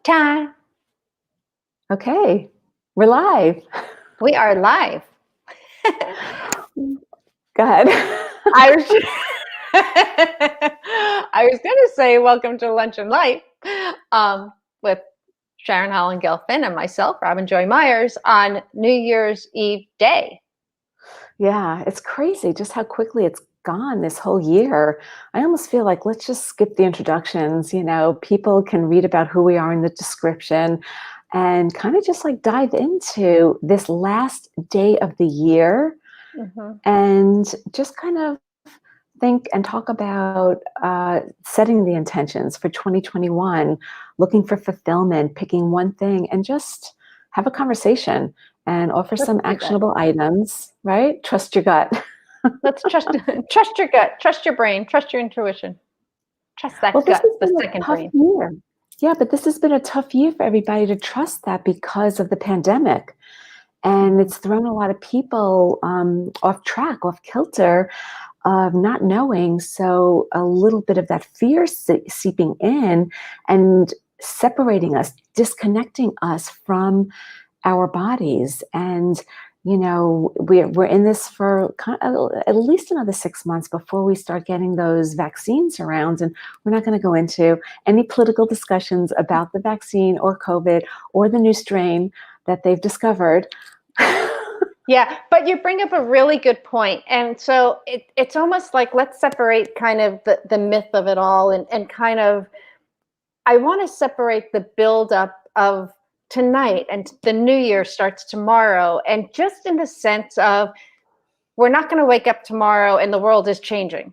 Time. Okay, we're live. We are live. Go ahead. I was I was going to say welcome to Lunch and Life with Sharon, Holand-Gelfand, and myself, Joy Meyers, on New Year's Eve day. Yeah, it's crazy just how quickly it's gone this whole year. I almost feel like let's just skip the introductions. People can read about who we are in the description and kind of just like dive into this last day of the year and just kind of think and talk about setting the intentions for 2021, looking for fulfillment, picking one thing, and just have a conversation and offer some actionable items, right? Trust your gut. Let's trust your gut, trust your brain, trust your intuition. Trust that Well, this gut, has the been a second tough brain. year. Yeah, but this has been a tough year for everybody to trust that because of the pandemic. And it's thrown a lot of people off track, off kilter, of not knowing. So a little bit of that fear seeping in and separating us, disconnecting us from our bodies. And, we're in this for at least another 6 months before we start getting those vaccines around. And we're not going to go into any political discussions about the vaccine or COVID or the new strain that they've discovered. Yeah, but you bring up a really good point. And so it's almost like let's separate kind of the myth of it all and kind of, I want to separate the buildup of tonight and the new year starts tomorrow. And just in the sense of we're not going to wake up tomorrow and the world is changing,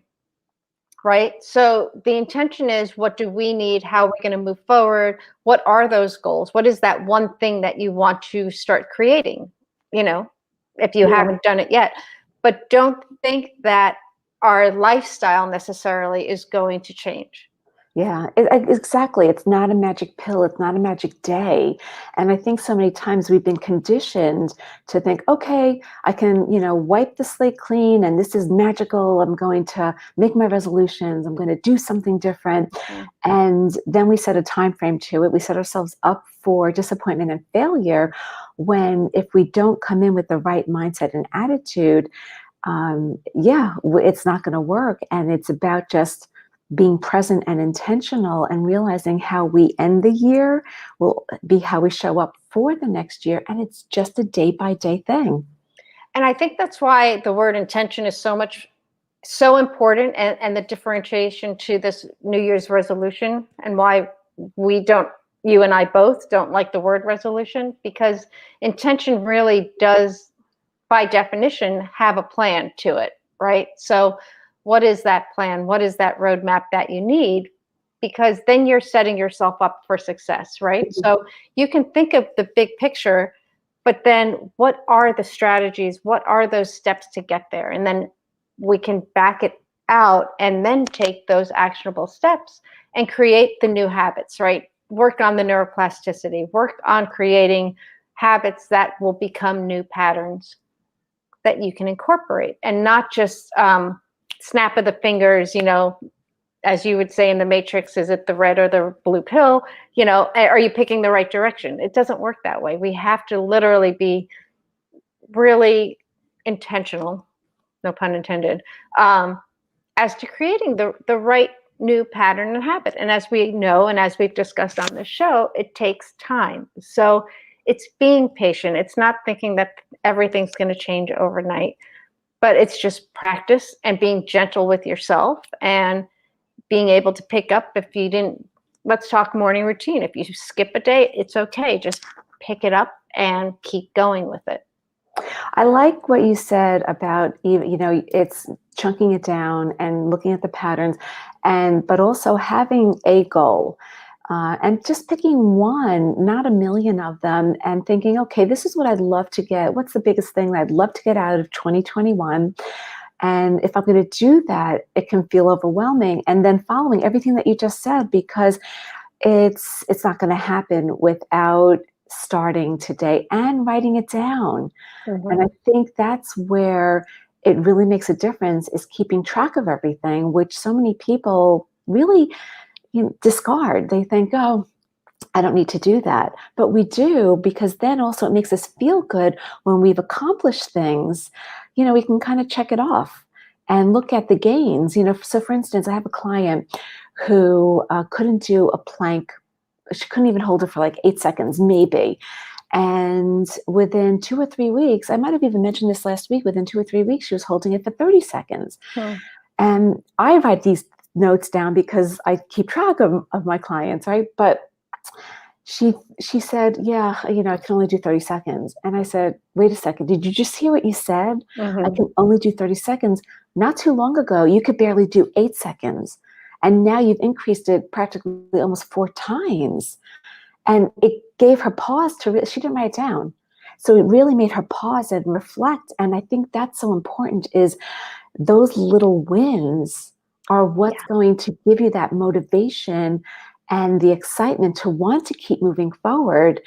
right? So the intention is what do we need? How are we going to move forward? What are those goals? What is that one thing that you want to start creating? If you haven't done it yet. But don't think that our lifestyle necessarily is going to change. Yeah, exactly. It's not a magic pill. It's not a magic day. And I think so many times we've been conditioned to think, okay, I can, wipe the slate clean and this is magical. I'm going to make my resolutions. I'm going to do something different. Mm-hmm. And then we set a time frame to it. We set ourselves up for disappointment and failure when if we don't come in with the right mindset and attitude, it's not going to work. And it's about just being present and intentional and realizing how we end the year will be how we show up for the next year. And it's just a day-by-day thing. And I think that's why the word intention is so important and the differentiation to this New Year's resolution and why you and I both don't like the word resolution, because intention really does, by definition, have a plan to it, right? So what is that plan? What is that roadmap that you need? Because then you're setting yourself up for success, right? Mm-hmm. So you can think of the big picture, but then what are the strategies? What are those steps to get there? And then we can back it out and then take those actionable steps and create the new habits, right? Work on the neuroplasticity, work on creating habits that will become new patterns that you can incorporate, and not just snap of the fingers, as you would say in the Matrix, is it the red or the blue pill? Are you picking the right direction? It doesn't work that way. We have to literally be really intentional, no pun intended, as to creating the right new pattern and habit. And as we know, and as we've discussed on the show, it takes time. So it's being patient. It's not thinking that everything's going to change overnight, but it's just practice and being gentle with yourself and being able to pick up if you didn't. Let's talk morning routine. If you skip a day, it's okay. Just pick it up and keep going with it. I like what you said about, it's chunking it down and looking at the patterns, but also having a goal. And just picking one, not a million of them, and thinking, okay, this is what I'd love to get. What's the biggest thing that I'd love to get out of 2021? And if I'm going to do that, it can feel overwhelming. And then following everything that you just said, because it's not going to happen without starting today and writing it down. Mm-hmm. And I think that's where it really makes a difference, is keeping track of everything, which so many people really discard. They think, oh, I don't need to do that. But we do, because then also it makes us feel good when we've accomplished things. We can kind of check it off and look at the gains. So for instance, I have a client who couldn't do a plank. She couldn't even hold it for like 8 seconds, maybe. And within 2 or 3 weeks, I might have even mentioned this last week, within 2 or 3 weeks, she was holding it for 30 seconds. Hmm. And I write these notes down because I keep track of my clients, right? But she said, yeah, I can only do 30 seconds. And I said, wait a second, did you just hear what you said? I Mm-hmm. can only do 30 seconds. Not too long ago, you could barely do 8 seconds. And now you've increased it practically almost 4 times. And it gave her pause she didn't write it down. So it really made her pause and reflect. And I think that's so important, is those little wins are what's Yeah. going to give you that motivation and the excitement to want to keep moving forward.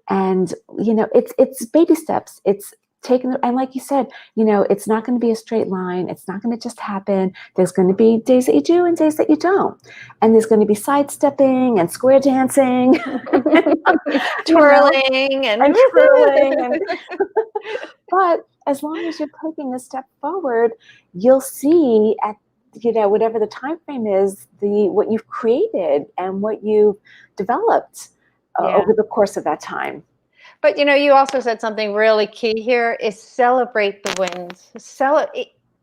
And, it's baby steps. It's taking, and like you said, it's not going to be a straight line. It's not going to just happen. There's going to be days that you do and days that you don't. And there's going to be sidestepping and square dancing, Twirling and and twirling. But as long as you're taking a step forward, you'll see at whatever the time frame is, what you've created and what you've developed Yeah. over the course of that time. But you also said something really key here is celebrate the wins.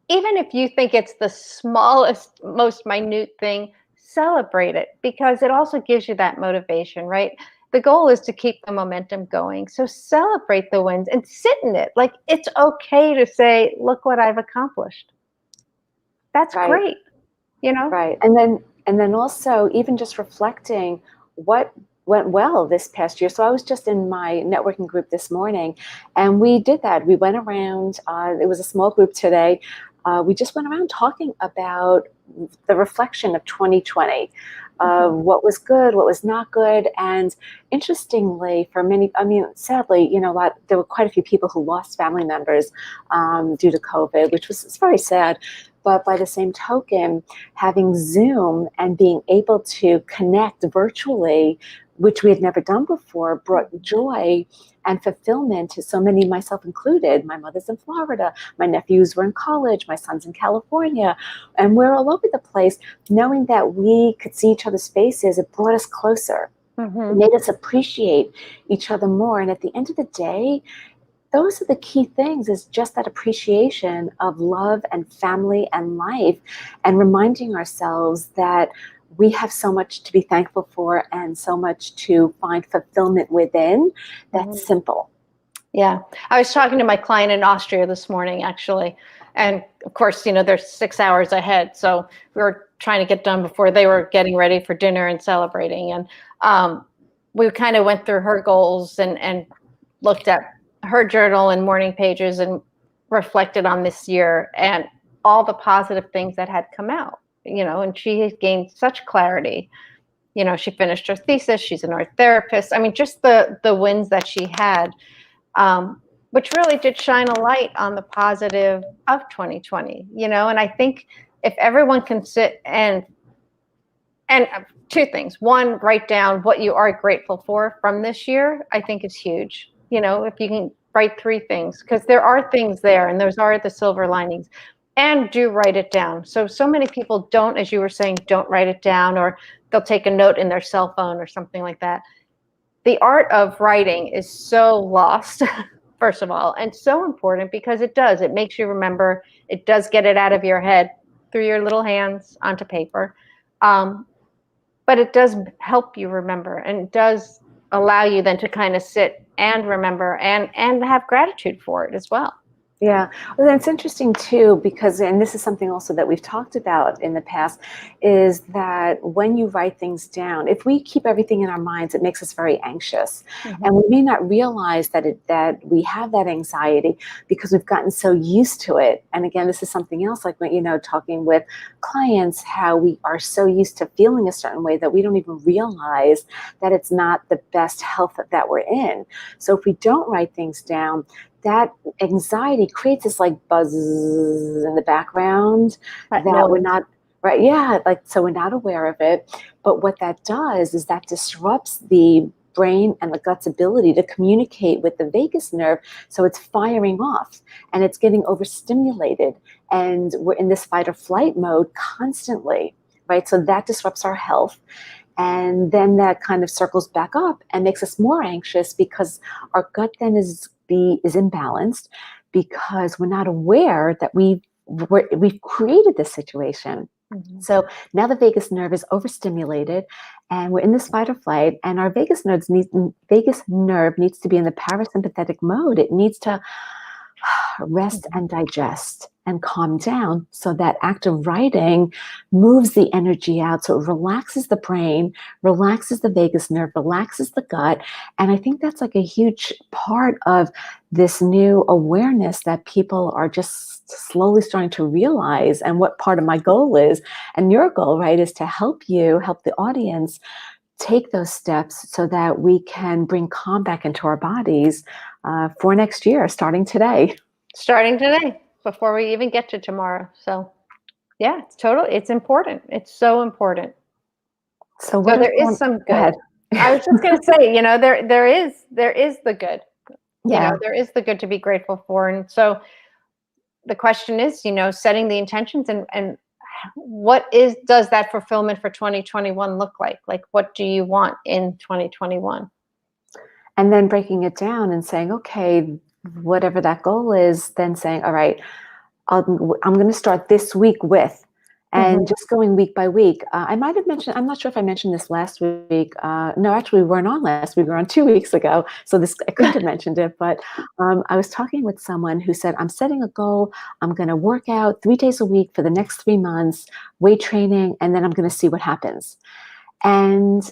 Even if you think it's the smallest, most minute thing, celebrate it, because it also gives you that motivation, right? The goal is to keep the momentum going. So celebrate the wins and sit in it. Like, it's okay to say, look what I've accomplished. That's Right. great. Right. And then also even just reflecting what went well this past year. So I was just in my networking group this morning, and we did that. We went around, it was a small group today. We just went around talking about the reflection of 2020, what was good, what was not good. And interestingly, for many, sadly, there were quite a few people who lost family members due to COVID, which was very sad. But by the same token, having Zoom and being able to connect virtually, which we had never done before, brought joy and fulfillment to so many, myself included. My mother's in Florida, my nephews were in college, my son's in California, and we're all over the place. Knowing that we could see each other's faces, it brought us closer. It made us appreciate each other more. And at the end of the day, those are the key things, is just that appreciation of love and family and life, and reminding ourselves that we have so much to be thankful for and so much to find fulfillment within. That's simple. Yeah. I was talking to my client in Austria this morning, actually. And of course, they're 6 hours ahead. So we were trying to get done before they were getting ready for dinner and celebrating. And we kind of went through her goals and looked at her journal and morning pages and reflected on this year and all the positive things that had come out, and she has gained such clarity. She finished her thesis. She's an art therapist. I mean, just the wins that she had, which really did shine a light on the positive of 2020, and I think if everyone can sit and two things. One, write down what you are grateful for from this year, I think is huge. If you can write 3 things, because there are things there and those are the silver linings, and do write it down. So many people don't, as you were saying, don't write it down, or they'll take a note in their cell phone or something like that. The art of writing is so lost, first of all, and so important, because it makes you remember. It does get it out of your head through your little hands onto paper. But it does help you remember, and it does allow you then to kind of sit and remember and have gratitude for it as well. Yeah, well, that's interesting too, because, and this is something also that we've talked about in the past, is that when you write things down, if we keep everything in our minds, it makes us very anxious. And we may not realize that we have that anxiety because we've gotten so used to it. And again, this is something else, like when, talking with clients, how we are so used to feeling a certain way that we don't even realize that it's not the best health that we're in. So if we don't write things down, that anxiety creates this like buzz in the background that we're not Right. Yeah. Like, so we're not aware of it. But what that does is that disrupts the brain and the gut's ability to communicate with the vagus nerve. So it's firing off and it's getting overstimulated. And we're in this fight or flight mode constantly. Right. So that disrupts our health. And then that kind of circles back up and makes us more anxious because our gut then is imbalanced because we're not aware that we've created this situation. Mhm. So now the vagus nerve is overstimulated and we're in this fight or flight, and our vagus nerve needs to be in the parasympathetic mode. It needs to rest and digest and calm down. So that act of writing moves the energy out. So it relaxes the brain, relaxes the vagus nerve, relaxes the gut. And I think that's like a huge part of this new awareness that people are just slowly starting to realize. And what part of my goal is, and your goal, right, is to help the audience take those steps so that we can bring calm back into our bodies for next year, starting today. Starting today, before we even get to tomorrow. So yeah, it's important. It's so important. So So what are there is some? some Go good. ahead. I was just gonna say, there is the good. Yeah. There is the good to be grateful for. And so the question is, setting the intentions, and does that fulfillment for 2021 look like? Like, what do you want in 2021? And then breaking it down and saying, okay, whatever that goal is, then saying, all right, I'm going to start this week with, and Mhm. just going week by week. I might have mentioned, I'm not sure if I mentioned this last week. No, actually, we weren't on last week. We were on 2 weeks ago. So I couldn't have mentioned it. But I was talking with someone who said, I'm setting a goal. I'm going to work out 3 days a week for the next 3 months, weight training, and then I'm going to see what happens. And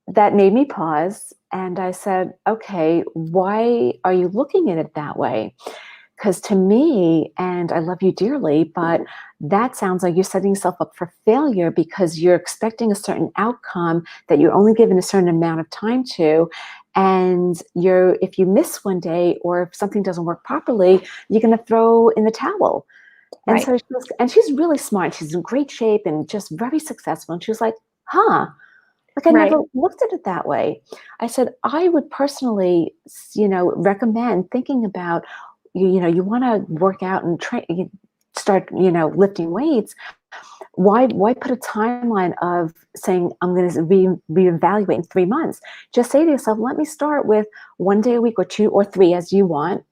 that made me pause. And I said, okay, why are you looking at it that way? Because to me, and I love you dearly, but that sounds like you're setting yourself up for failure because you're expecting a certain outcome that you're only given a certain amount of time to. And if you miss one day or if something doesn't work properly, you're going to throw in the towel. And Right. so she's really smart. She's in great shape and just very successful. And she was like, huh, like I Right. never looked at it that way. I said, I would personally, recommend thinking about, you want to work out and start, lifting weights. Why put a timeline of saying, I'm going to reevaluate in 3 months? Just say to yourself, let me start with 1 day a week or 2 or 3 as you want.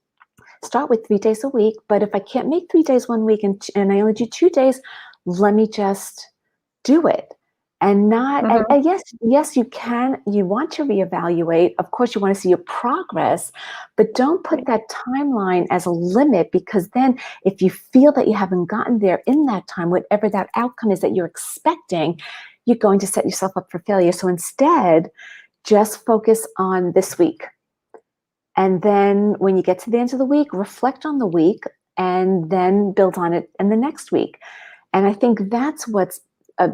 Start with 3 days a week. But if I can't make 3 days one week and I only do 2 days, let me just do it. And not, Mhm. and yes, you want to reevaluate. Of course, you want to see your progress, but don't put Right. that timeline as a limit, because then if you feel that you haven't gotten there in that time, whatever that outcome is that you're expecting, you're going to set yourself up for failure. So instead, just focus on this week. And then when you get to the end of the week, reflect on the week and then build on it in the next week. And I think that's what's a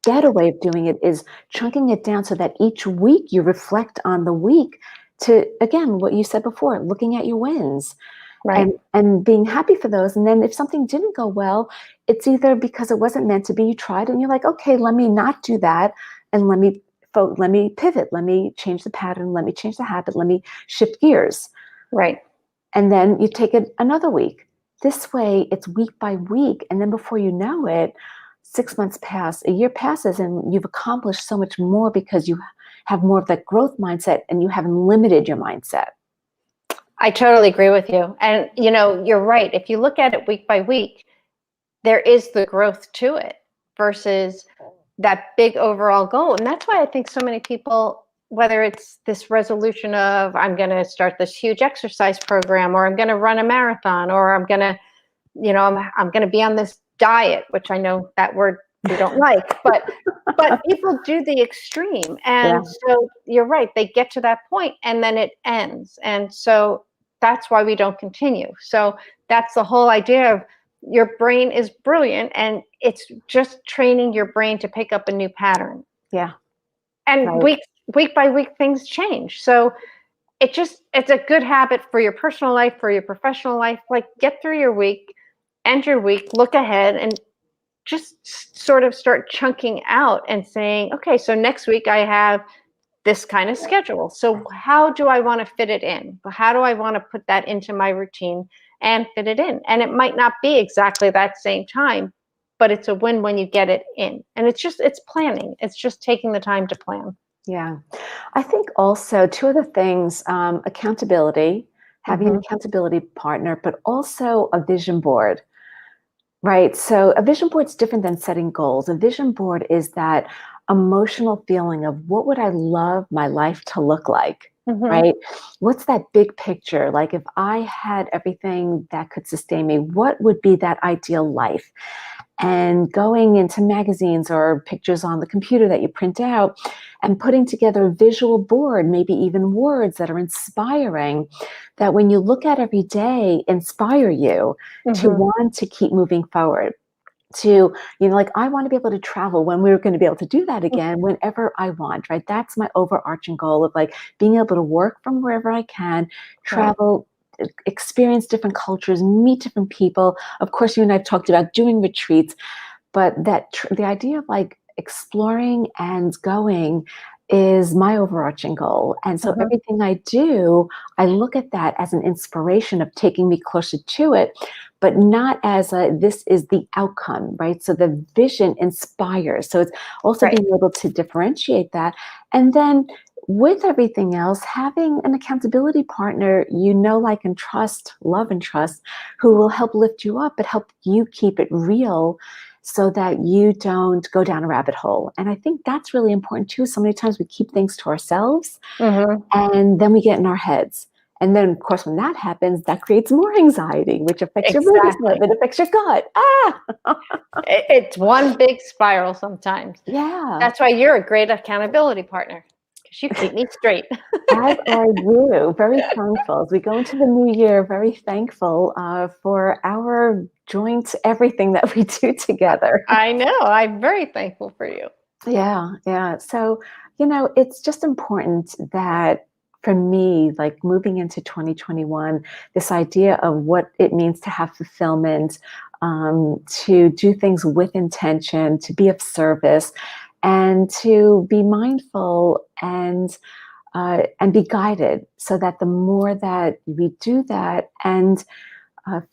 better way of doing it, is chunking it down so that each week you reflect on the week to, again, what you said before, looking at your wins Right. and being happy for those. And then if something didn't go well, it's either because it wasn't meant to be, you tried and you're like, okay, let me not do that. And let me pivot, let me change the pattern, let me change the habit, let me shift gears. Right. And then you take it another week. This way, it's week by week. And then before you know it, 6 months pass, a year passes, and you've accomplished so much more because you have more of that growth mindset and you haven't limited your mindset. I totally agree with you. And you're right. If you look at it week by week, there is the growth to it versus that big overall goal. And that's why I think so many people, whether it's this resolution of I'm going to start this huge exercise program, or I'm going to run a marathon, or I'm going to, I'm going to be on this diet, which I know that word we don't like, but people do the extreme. Yeah. And so you're right, they get to that point and then it ends. And so that's why we don't continue. So that's the whole idea of your brain is brilliant, and it's just training your brain to pick up a new pattern. Yeah. And Right. week by week things change. So it's a good habit for your personal life, for your professional life. Like, get through your week, end your week, look ahead, and sort of start chunking out and saying, okay, so next week I have this kind of schedule. So how do I want to fit it in? How do I want to put that into my routine and fit it in? And it might not be exactly that same time, but it's a win when you get it in. And it's planning. It's just taking the time to plan. Yeah. I think also two other things, accountability, having an Mm-hmm. accountability partner, but also a vision board. Right. So a vision board is different than setting goals. A vision board is that emotional feeling of what would I love my life to look like? Mm-hmm. Right. What's that big picture? Like if I had everything that could sustain me, what would be that ideal life? And going into magazines or pictures on the computer that you print out and putting together a visual board, maybe even words that are inspiring, that when you look at every day, inspire you to Mm-hmm. want to keep moving forward. To, like I want to be able to travel when we're going to be able to do that again, whenever I want, right? That's my overarching goal of like being able to work from wherever I can, Right. travel, experience different cultures, meet different people. Of course, you and I've talked about doing retreats, but the idea of like exploring and going is my overarching goal. And so Mm-hmm. everything I do, I look at that as an inspiration of taking me closer to it, but not as this is the outcome, right? So the vision inspires. So it's also Right. being able to differentiate that. And then with everything else, having an accountability partner, like and trust, love and trust, who will help lift you up, but help you keep it real so that you don't go down a rabbit hole. And I think that's really important too. So many times we keep things to ourselves Mm-hmm. and then we get in our heads. And then, of course, when that happens, that creates more anxiety, which affects your nervous Exactly. system, it affects your gut. Ah, It's one big spiral sometimes. yeah. That's why you're a great accountability partner, because you keep me straight. As are you. Very thankful. As we go into the new year, very thankful for our joint everything that we do together. I know. I'm very thankful for you. Yeah, yeah. So, it's just important that for me, like moving into 2021, this idea of what it means to have fulfillment, to do things with intention, to be of service, and to be mindful and be guided, so that the more that we do that and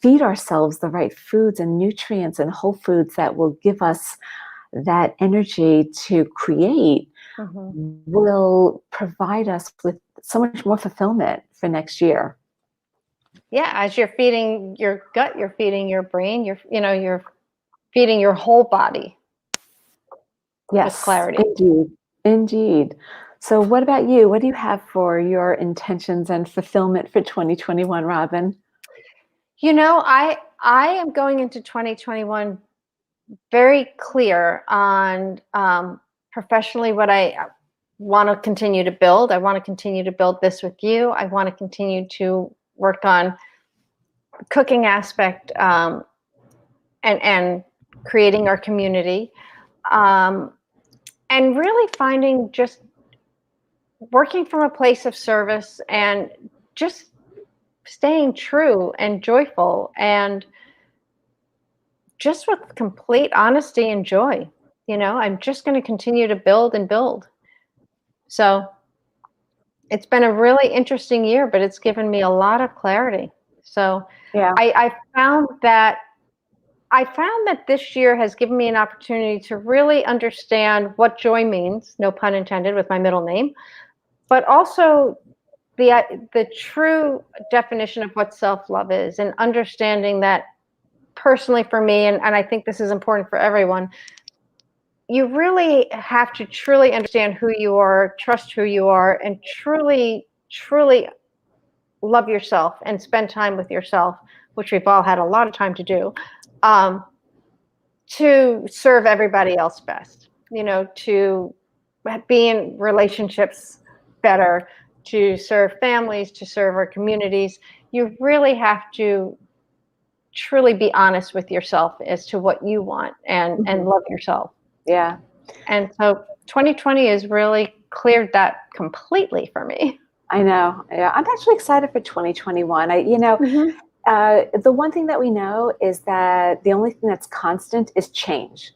feed ourselves the right foods and nutrients and whole foods that will give us that energy to create, Mm-hmm. will provide us with so much more fulfillment for next year. Yeah, as you're feeding your gut, you're feeding your brain, you're feeding your whole body with Yes, clarity. indeed. Indeed. So what about you? What do you have for your intentions and fulfillment for 2021, Robin? I am going into 2021 very clear on professionally what I want to continue to build. I want to continue to build this with you. I want to continue to work on cooking aspect, and creating our community, um, and really finding just working from a place of service and just staying true and joyful and just with complete honesty and joy. I'm just going to continue to build and build. So it's been a really interesting year, but it's given me a lot of clarity. So Yeah. I found that this year has given me an opportunity to really understand what joy means, no pun intended with my middle name, but also the true definition of what self-love is, and understanding that personally for me, and I think this is important for everyone, you really have to truly understand who you are, trust who you are, and truly, truly love yourself and spend time with yourself, which we've all had a lot of time to do, um, to serve everybody else best, to be in relationships better, to serve families, to serve our communities. You really have to truly be honest with yourself as to what you want, and Mhm. love yourself. Yeah. And so 2020 has really cleared that completely for me. I know. Yeah. I'm actually excited for 2021. Mhm. The one thing that we know is that the only thing that's constant is change.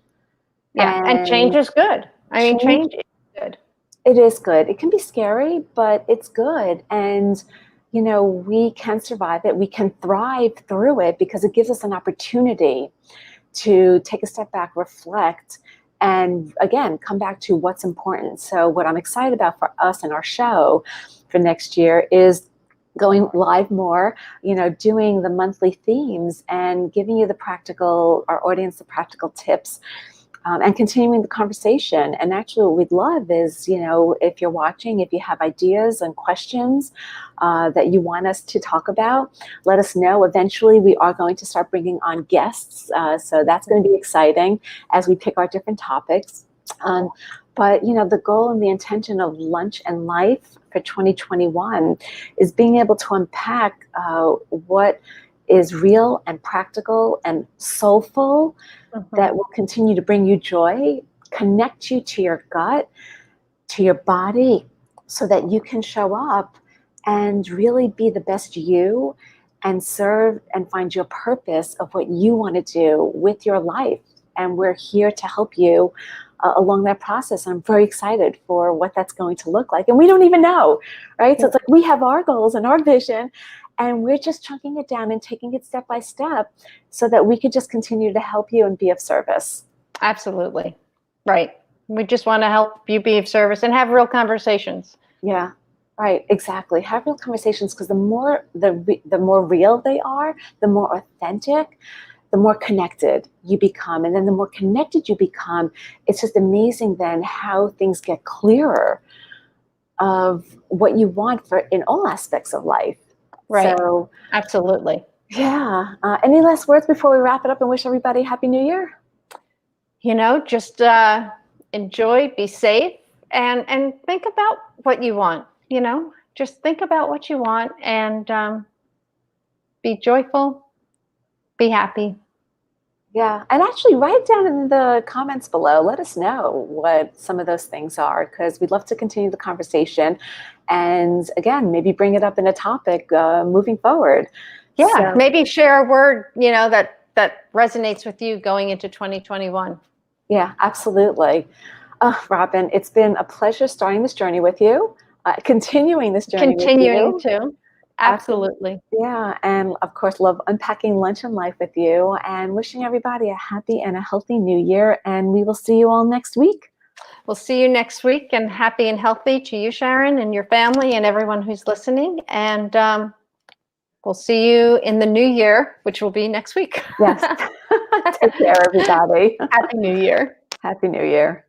Yeah, and change is good. I mean, change is good. It is good. It can be scary, but it's good. And, we can survive it. We can thrive through it because it gives us an opportunity to take a step back, reflect, and again, come back to what's important. So what I'm excited about for us and our show for next year is going live more, doing the monthly themes and giving you our audience the practical tips, and continuing the conversation. And actually what we'd love is, if you're watching, if you have ideas and questions that you want us to talk about, let us know. Eventually we are going to start bringing on guests. So that's going to be exciting as we pick our different topics. But, the goal and the intention of Lunch and Life for 2021 is being able to unpack what is real and practical and soulful, that will continue to bring you joy, connect you to your gut, to your body, so that you can show up and really be the best you and serve and find your purpose of what you want to do with your life. And we're here to help you along that process. I'm very excited for what that's going to look like. And we don't even know, right? So it's like we have our goals and our vision, and we're just chunking it down and taking it step by step so that we could just continue to help you and be of service. Absolutely. Right. We just want to help you be of service and have real conversations. Yeah, right. Exactly. Have real conversations, because the more real they are, the more authentic, the more connected you become. And then the more connected you become, it's just amazing then how things get clearer of what you want in all aspects of life. Right. So, absolutely. Yeah. Any last words before we wrap it up and wish everybody Happy New Year? Just enjoy, be safe, and think about what you want. Just think about what you want, and be joyful, be happy. Yeah. And actually write it down in the comments below. Let us know what some of those things are, because we'd love to continue the conversation. And again, maybe bring it up in a topic moving forward. Yeah. So, maybe share a word, that resonates with you going into 2021. Yeah, absolutely. Robin, it's been a pleasure starting this journey with you, continuing this journey Continuing with you. to. Absolutely. Yeah, and of course, love unpacking Lunch and Life with you, and wishing everybody a happy and a healthy new year. And we will see you all next week. We'll see you next week, and happy and healthy to you, Sharon, and your family and everyone who's listening. And we'll see you in the new year, which will be next week. Yes. Take care, everybody. Happy New Year. Happy New Year.